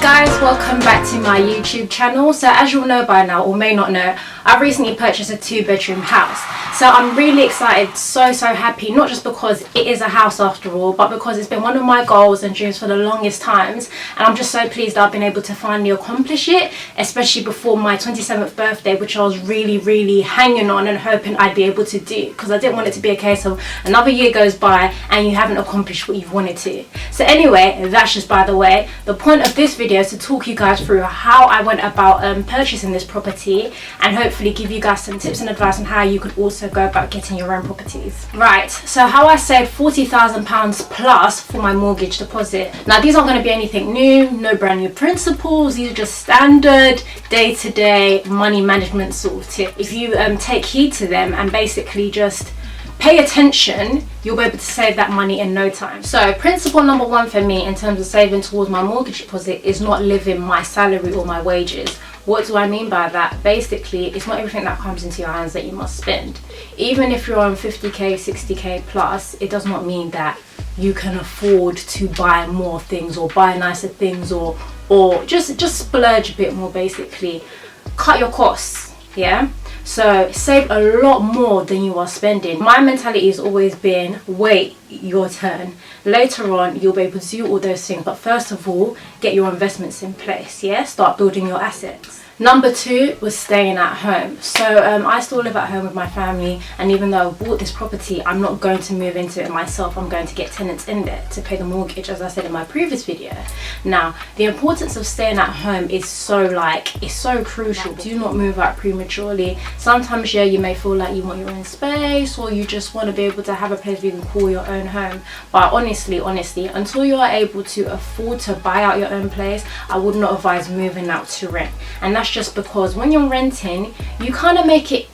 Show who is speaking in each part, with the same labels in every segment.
Speaker 1: Hi guys, welcome back to my YouTube channel. So as you'll know by now, or may not know, I recently purchased a 2-bedroom house. So I'm really excited, so happy, not just because it is a house after all, but because it's been one of my goals and dreams for the longest times, and I'm just so pleased that I've been able to finally accomplish it, especially before my 27th birthday, which I was really hanging on and hoping I'd be able to do, because I didn't want it to be a case of another year goes by and you haven't accomplished what you've wanted to. So anyway, that's just by the way. The point of this video is to talk you guys through how I went about purchasing this property, and hopefully give you guys some tips and advice on how you could also go about getting your own properties. Right, so how I saved £40,000 plus for my mortgage deposit. Now these aren't going to be anything new, no brand new principles, these are just standard day-to-day money management sort of tips. If you take heed to them and basically just pay attention, you'll be able to save that money in no time. So principle number one for me in terms of saving towards my mortgage deposit is not living my salary or my wages. What do I mean by that? Basically, it's not everything that comes into your hands that you must spend. Even if you're on 50k, 60k plus, it does not mean that you can afford to buy more things or buy nicer things or just splurge a bit more. Basically, cut your costs, yeah? So save a lot more than you are spending. My mentality has always been, wait your turn. Later on, you'll be able to do all those things. But first of all, get your investments in place, yeah? Start building your assets. Number two was staying at home. So I still live at home with my family, and even though I bought this property, I'm not going to move into it myself. I'm going to get tenants in there to pay the mortgage, as I said in my previous video. Now, the importance of staying at home is it's so crucial. Do not move out prematurely. Sometimes, yeah, you may feel like you want your own space, or you just want to be able to have a place where you can call your own home. But honestly, until you are able to afford to buy out your own place, I would not advise moving out to rent. And that's just because when you're renting, you kind of make it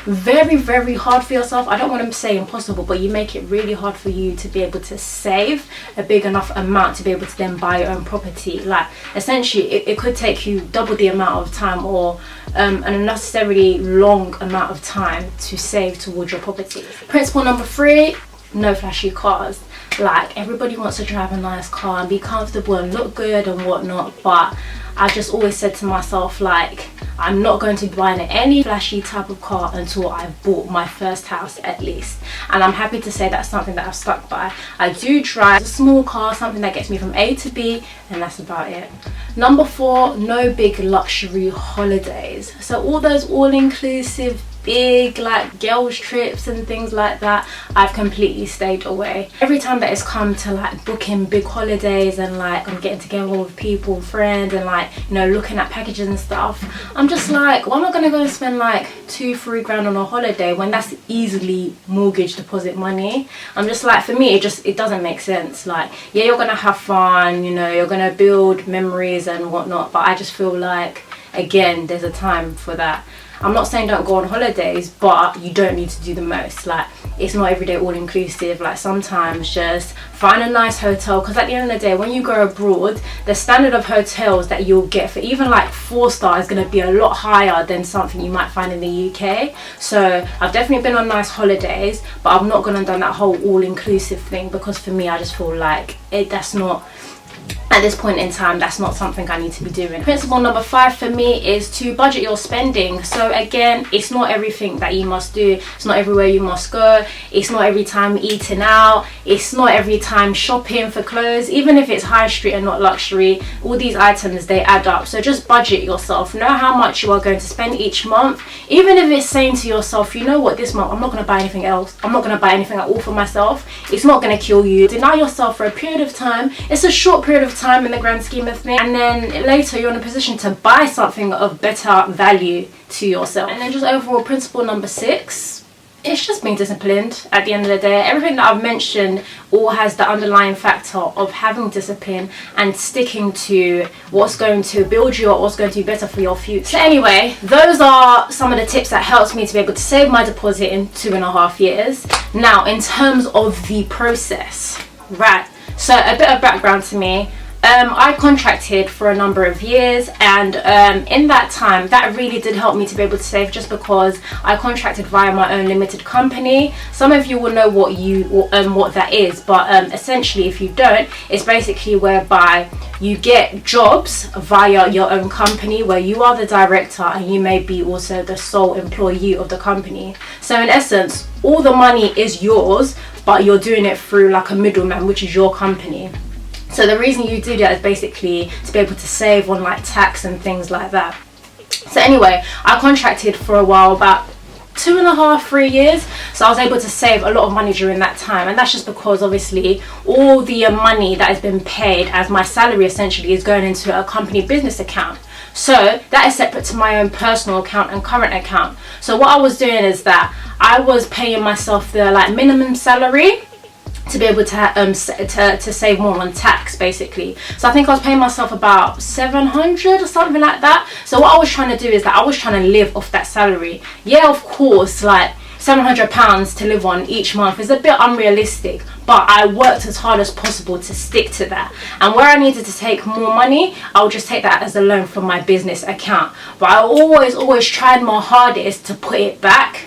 Speaker 1: very hard for yourself. I don't want to say impossible, but you make it really hard for you to be able to save a big enough amount to be able to then buy your own property. Like essentially it could take you double the amount of time, or an unnecessarily long amount of time to save towards your property. Principle number three, no flashy cars. Like, everybody wants to drive a nice car and be comfortable and look good and whatnot, but I just always said to myself, like, I'm not going to be buying any flashy type of car until I've bought my first house at least. And I'm happy to say that's something that I've stuck by. I do drive a small car, something that gets me from A to B, and that's about it. Number four, no big luxury holidays. So all those all-inclusive big like girls trips and things like that, I've completely stayed away. Every time that it's come to like booking big holidays and like I'm getting together with people, friends, and like, you know, looking at packages and stuff, I'm just like, why am I gonna go and spend like 2-3 grand on a holiday when that's easily mortgage deposit money? I'm just like, for me it doesn't make sense. Like, yeah, you're gonna have fun, you know, you're gonna build memories and whatnot, but I just feel like, again, there's a time for that. I'm not saying don't go on holidays, but you don't need to do the most. Like, it's not every day all inclusive. Like, sometimes just find a nice hotel, because at the end of the day, when you go abroad, the standard of hotels that you'll get for even like 4-star is going to be a lot higher than something you might find in the UK. So I've definitely been on nice holidays, but I'm not going to do that whole all-inclusive thing, because for me, I just feel like that's not, at this point in time, that's not something I need to be doing. Principle number 5 for me is to budget your spending. So again, it's not everything that you must do. It's not everywhere you must go. It's not every time eating out. It's not every time shopping for clothes. Even if it's high street and not luxury, all these items, they add up. So just budget yourself. Know how much you are going to spend each month. Even if it's saying to yourself, you know what, this month I'm not going to buy anything else. I'm not going to buy anything at all for myself. It's not going to kill you. Deny yourself for a period of time. It's a short period of time in the grand scheme of things, and then later you're in a position to buy something of better value to yourself. And then just overall, principle number 6, it's just being disciplined. At the end of the day, everything that I've mentioned all has the underlying factor of having discipline and sticking to what's going to build you or what's going to be better for your future. So anyway, those are some of the tips that helped me to be able to save my deposit in 2.5 years. Now, in terms of the process, right, so a bit of background to me. I contracted for a number of years, and in that time that really did help me to be able to save, just because I contracted via my own limited company. Some of you will know what that is, but essentially, if you don't, it's basically whereby you get jobs via your own company where you are the director and you may be also the sole employee of the company. So in essence, all the money is yours, but you're doing it through like a middleman, which is your company. So the reason you do that is basically to be able to save on like tax and things like that. So anyway, I contracted for a while, about 2.5, 3 years. So I was able to save a lot of money during that time, and that's just because obviously all the money that has been paid as my salary essentially is going into a company business account. So that is separate to my own personal account and current account. So what I was doing is that I was paying myself the like minimum salary to be able to save more on tax, basically. So I think I was paying myself about 700 or something like that. So what I was trying to do is that I was trying to live off that salary. Yeah, of course, like £700 to live on each month is a bit unrealistic, but I worked as hard as possible to stick to that. And where I needed to take more money, I would just take that as a loan from my business account. But I always tried my hardest to put it back.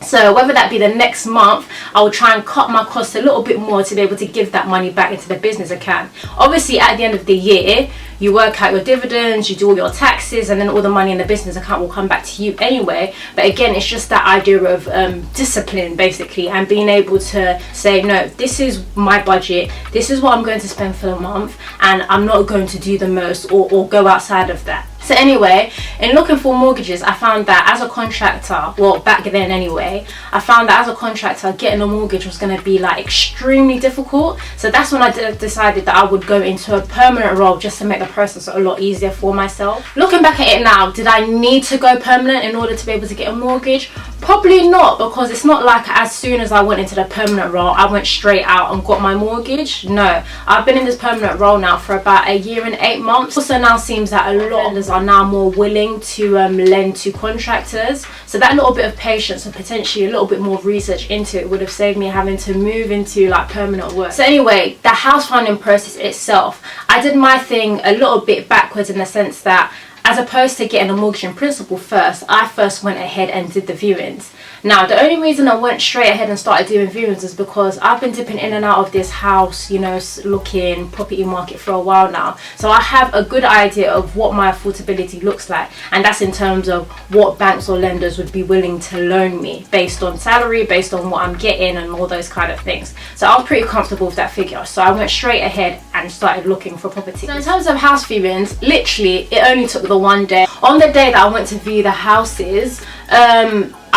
Speaker 1: So whether that be the next month, I will try and cut my costs a little bit more to be able to give that money back into the business account. Obviously, at the end of the year, you work out your dividends, you do all your taxes, and then all the money in the business account will come back to you anyway. But again, it's just that idea of discipline, basically, and being able to say, no, this is my budget, this is what I'm going to spend for the month, and I'm not going to do the most or go outside of that. So anyway, in looking for mortgages, I found that as a contractor, well, back then anyway, I found that as a contractor, getting a mortgage was going to be like extremely difficult. So that's when I decided that I would go into a permanent role just to make the process a lot easier for myself. Looking back at it now, did I need to go permanent in order to be able to get a mortgage? Probably not, because it's not like as soon as I went into the permanent role, I went straight out and got my mortgage. No, I've been in this permanent role now for about 1 year and 8 months. Also now seems that a lot of lenders are now more willing to lend to contractors. So that little bit of patience and potentially a little bit more research into it would have saved me having to move into like permanent work. So anyway, the house finding process itself, I did my thing a little bit backwards in the sense that as opposed to getting a mortgage in principle first, I first went ahead and did the viewings. Now, the only reason I went straight ahead and started doing viewings is because I've been dipping in and out of this house, you know, looking property market for a while now. So I have a good idea of what my affordability looks like. And that's in terms of what banks or lenders would be willing to loan me based on salary, based on what I'm getting and all those kind of things. So I was pretty comfortable with that figure. So I went straight ahead and started looking for property. So in terms of house viewings, literally, it only took the one day. On the day that I went to view the houses,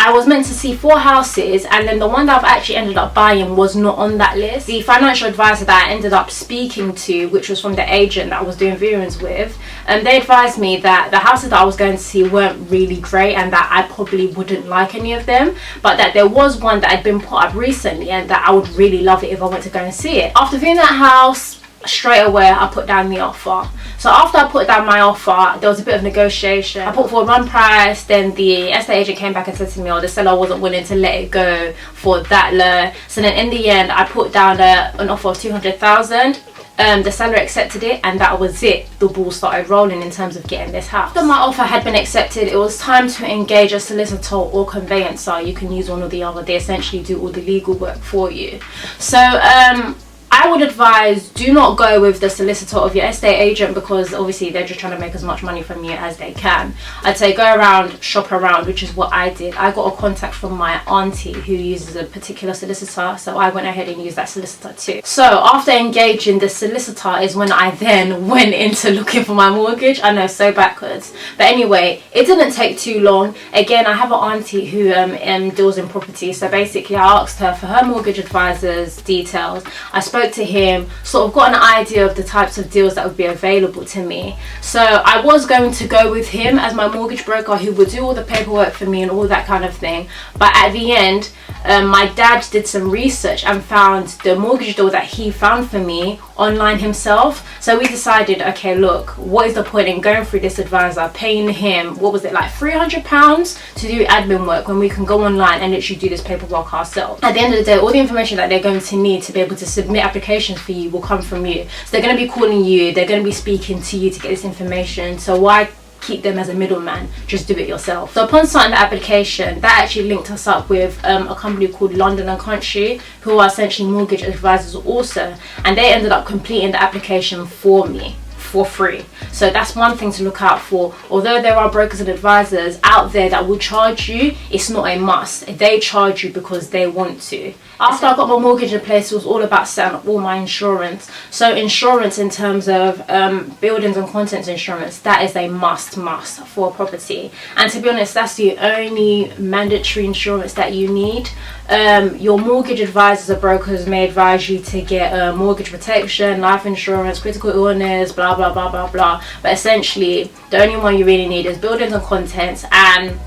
Speaker 1: I was meant to see 4 houses, and then the one that I've actually ended up buying was not on that list. The financial advisor that I ended up speaking to, which was from the agent that I was doing viewings with, they advised me that the houses that I was going to see weren't really great and that I probably wouldn't like any of them, but that there was one that had been put up recently and that I would really love it if I went to go and see it. After viewing that house, straight away I put down the offer. So after I put down my offer, there was a bit of negotiation. I put forward one price, then the estate agent came back and said to me, oh, the seller wasn't willing to let it go for that low. So then in the end, I put down an offer of 200,000. The seller accepted it, and that was it. The ball started rolling in terms of getting this house. After my offer had been accepted, it was time to engage a solicitor or conveyancer. You can use one or the other. They essentially do all the legal work for you. So I would advise, do not go with the solicitor of your estate agent, because obviously they're just trying to make as much money from you as they can. I'd say go around, shop around, which is what I did. I got a contact from my auntie who uses a particular solicitor, so I went ahead and used that solicitor too. So after engaging the solicitor is when I then went into looking for my mortgage. I know, so backwards. But anyway, it didn't take too long. Again, I have an auntie who deals in property, so basically I asked her for her mortgage advisor's details. I spoke to him, sort of got an idea of the types of deals that would be available to me. So I was going to go with him as my mortgage broker, who would do all the paperwork for me and all that kind of thing. But at the end, my dad did some research and found the mortgage deal that he found for me online himself. So we decided, okay, look, what is the point in going through this advisor, paying him, what was it, like £300 to do admin work, when we can go online and literally do this paperwork ourselves. At the end of the day, all the information that they're going to need to be able to submit applications for you will come from you. So they're going to be calling you, they're going to be speaking to you to get this information. So why keep them as a middleman? Just do it yourself. So upon starting the application, that actually linked us up with a company called London and Country, who are essentially mortgage advisors also, and they ended up completing the application for me for free. So that's one thing to look out for. Although there are brokers and advisors out there that will charge you, it's not a must. They charge you because they want to. After I got my mortgage in place, it was all about setting up all my insurance. So insurance in terms of buildings and contents insurance, that is a must for a property. And to be honest, that's the only mandatory insurance that you need. Your mortgage advisors or brokers may advise you to get mortgage protection, life insurance, critical illness, blah blah blah blah blah, but essentially the only one you really need is buildings and contents, and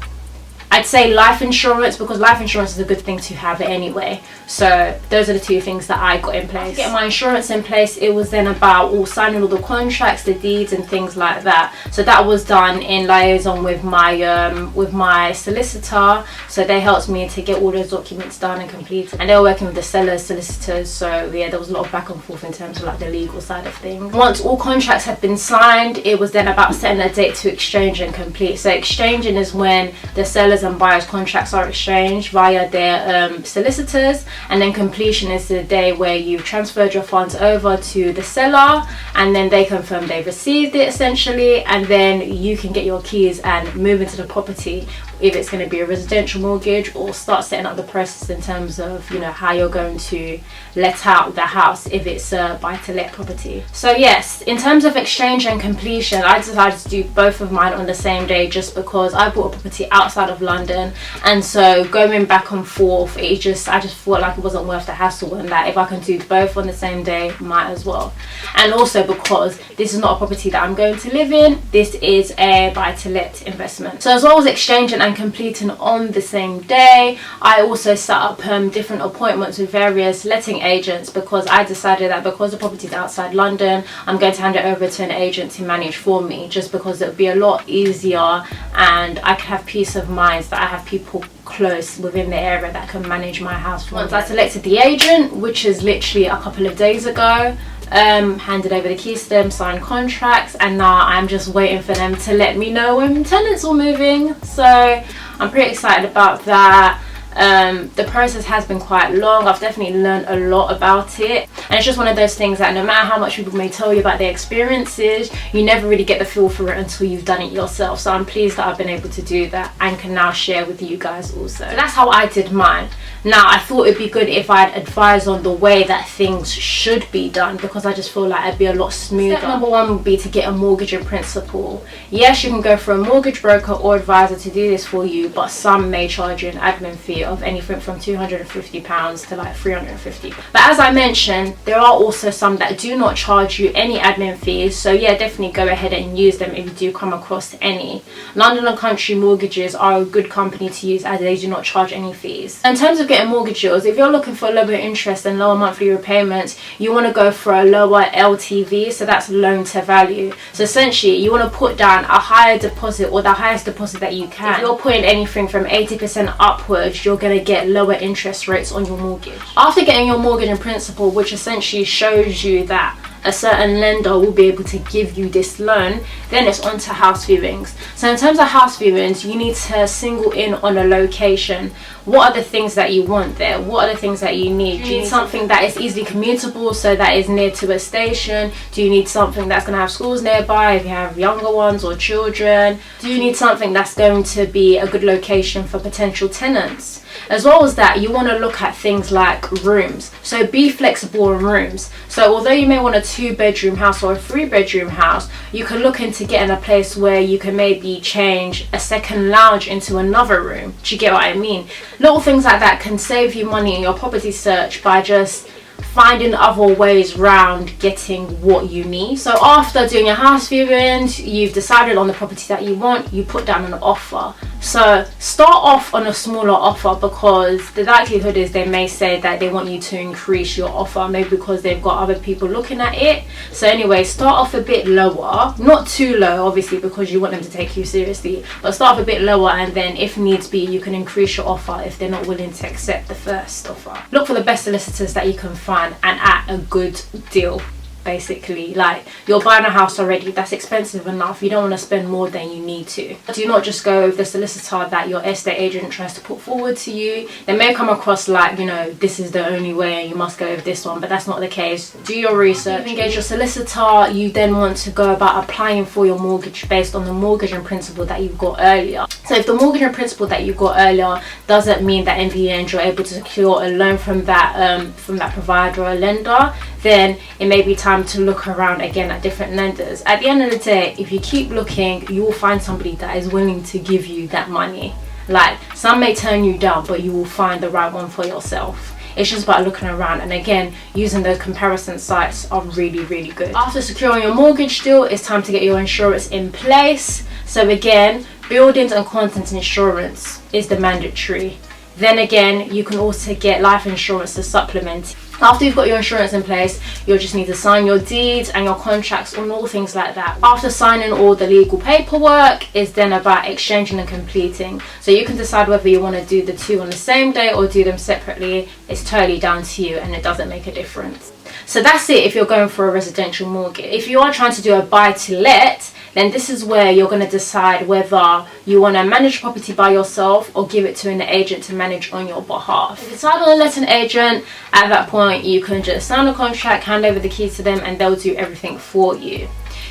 Speaker 1: I'd say life insurance, because life insurance is a good thing to have anyway. So those are the two things that I got in place. Getting my insurance in place, it was then about signing all the contracts, the deeds and things like that. So that was done in liaison with my solicitor. So they helped me to get all those documents done and completed. And they were working with the sellers, solicitors. So yeah, there was a lot of back and forth in terms of like the legal side of things. Once all contracts had been signed, it was then about setting a date to exchange and complete. So exchanging is when the sellers and buyers contracts are exchanged via their solicitors, and then completion is the day where you've transferred your funds over to the seller and then they confirm they've received it essentially, and then you can get your keys and move into the property, if it's going to be a residential mortgage, or start setting up the process in terms of, you know, how you're going to let out the house if it's a buy-to-let property. So yes, in terms of exchange and completion, I decided to do both of mine on the same day just because I bought a property outside of London, and so going back and forth, I just thought like it wasn't worth the hassle, and that if I can do both on the same day, might as well. And also because this is not a property that I'm going to live in, this is a buy-to-let investment. So as well as exchanging and completing on the same day, I also set up different appointments with various letting agents, because I decided that because the property is outside London, I'm going to hand it over to an agent to manage for me, just because it would be a lot easier and I could have peace of mind that I have people close within the area that can manage my house for me. Once I selected the agent, which is literally a couple of days ago, handed over the keys to them, signed contracts, and now I'm just waiting for them to let me know when tenants are moving. So I'm pretty excited about that. The process has been quite long. I've definitely learned a lot about it, and it's just one of those things that no matter how much people may tell you about their experiences, you never really get the feel for it until you've done it yourself. So I'm pleased that I've been able to do that and can now share with you guys also. So that's how I did mine. Now I thought it'd be good if I'd advise on the way that things should be done, because I just feel like it'd be a lot smoother. Step number one would be to get a mortgage in principle. Yes, you can go for a mortgage broker or advisor to do this for you, but some may charge you an admin fee of anything from £250 to like £350. But as I mentioned, there are also some that do not charge you any admin fees. So yeah, definitely go ahead and use them if you do come across any. London and Country Mortgages are a good company to use as they do not charge any fees. In terms of getting mortgage deals, if you're looking for lower interest and lower monthly repayments, you want to go for a lower LTV, so that's loan to value. So essentially you want to put down a higher deposit, or the highest deposit that you can. If you're putting anything from 80% upwards, you're going to get lower interest rates on your mortgage. After getting your mortgage in principle, which essentially shows you that a certain lender will be able to give you this loan, then it's on to house viewings. So in terms of house viewings, you need to single in on a location. What are the things that you want there? What are the things that you need? Do you need something that is easily commutable, so that is near to a station? Do you need something that's going to have schools nearby if you have younger ones or children? Do you need something that's going to be a good location for potential tenants? As well as that, you want to look at things like rooms. So be flexible in rooms. So although you may want a 2-bedroom house or a 3-bedroom house, you can look into getting a place where you can maybe change a second lounge into another room. Do you get what I mean? Little things like that can save you money in your property search by just finding other ways around getting what you need. So after doing your house viewings, you've decided on the property that you want, you put down an offer. So start off on a smaller offer, because the likelihood is they may say that they want you to increase your offer, maybe because they've got other people looking at it. So anyway, start off a bit lower, not too low obviously, because you want them to take you seriously, but start off a bit lower, and then if needs be you can increase your offer if they're not willing to accept the first offer. Look for the best solicitors that you can find. time and at a good deal. Basically, like, you're buying a house already, that's expensive enough, you don't want to spend more than you need to. Do not just go with the solicitor that your estate agent tries to put forward to you. They may come across like, you know, this is the only way and you must go with this one, but that's not the case. Do your research, engage your solicitor. You then want to go about applying for your mortgage based on the mortgage in principle that you got earlier. So if the mortgage in principle that you got earlier doesn't mean that in the end you're able to secure a loan from that provider or lender, then it may be time to look around again at different lenders. At the end of the day, if you keep looking, you will find somebody that is willing to give you that money. Like, some may turn you down, but you will find the right one for yourself. It's just about looking around, and again, using those comparison sites are really, really good. After securing your mortgage deal, it's time to get your insurance in place. So again, buildings and contents insurance is the mandatory. Then again, you can also get life insurance to supplement. After you've got your insurance in place, you'll just need to sign your deeds and your contracts and all things like that. After signing all the legal paperwork, is then about exchanging and completing. So you can decide whether you want to do the two on the same day or do them separately. It's totally down to you, and it doesn't make a difference. So that's it if you're going for a residential mortgage. If you are trying to do a buy to let, then this is where you're going to decide whether you want to manage property by yourself or give it to an agent to manage on your behalf. If you decide on a letting agent, at that point you can just sign a contract, hand over the keys to them, and they'll do everything for you.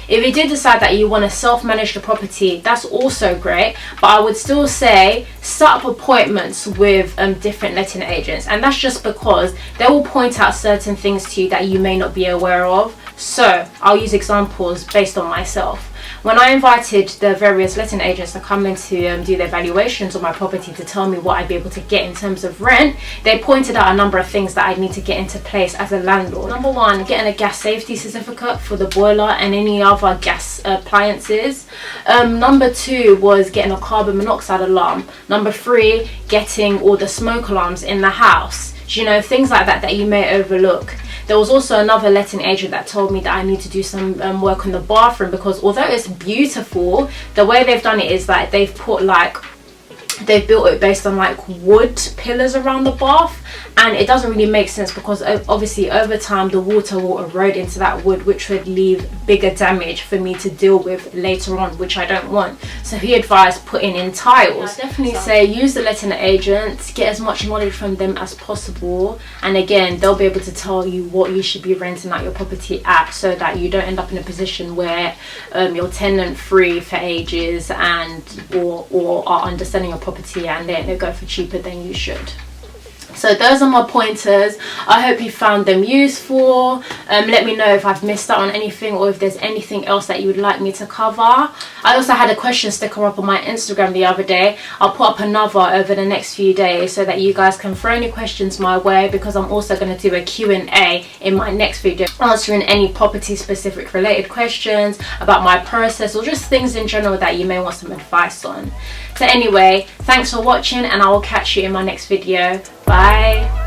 Speaker 1: If you did decide that you want to self-manage the property, that's also great, but I would still say set up appointments with different letting agents, and that's just because they will point out certain things to you that you may not be aware of. So I'll use examples based on myself. When I invited the various letting agents to come in to do their valuations on my property to tell me what I'd be able to get in terms of rent, they pointed out a number of things that I'd need to get into place as a landlord. Number one, getting a gas safety certificate for the boiler and any other gas appliances. Number two was getting a carbon monoxide alarm. Number three, getting all the smoke alarms in the house. You know, things like that that you may overlook. There was also another letting agent that told me that I need to do some work on the bathroom, because although it's beautiful, the way they've done it is that they've built it based on like wood pillars around the bath, and it doesn't really make sense because obviously over time the water will erode into that wood, which would leave bigger damage for me to deal with later on, which I don't want. So he advised putting in tiles. I definitely say use the letting agent, get as much knowledge from them as possible, and again, they'll be able to tell you what you should be renting out your property at, so that you don't end up in a position where you're tenant free for ages and or are underselling your property and then they go for cheaper than you should. So those are my pointers. I hope you found them useful. Let me know if I've missed out on anything or if there's anything else that you would like me to cover. I also had a question sticker up on my Instagram the other day. I'll put up another over the next few days so that you guys can throw any questions my way, because I'm also going to do a Q&A in my next video answering any property specific related questions about my process or just things in general that you may want some advice on. So anyway, thanks for watching, and I will catch you in my next video. Bye.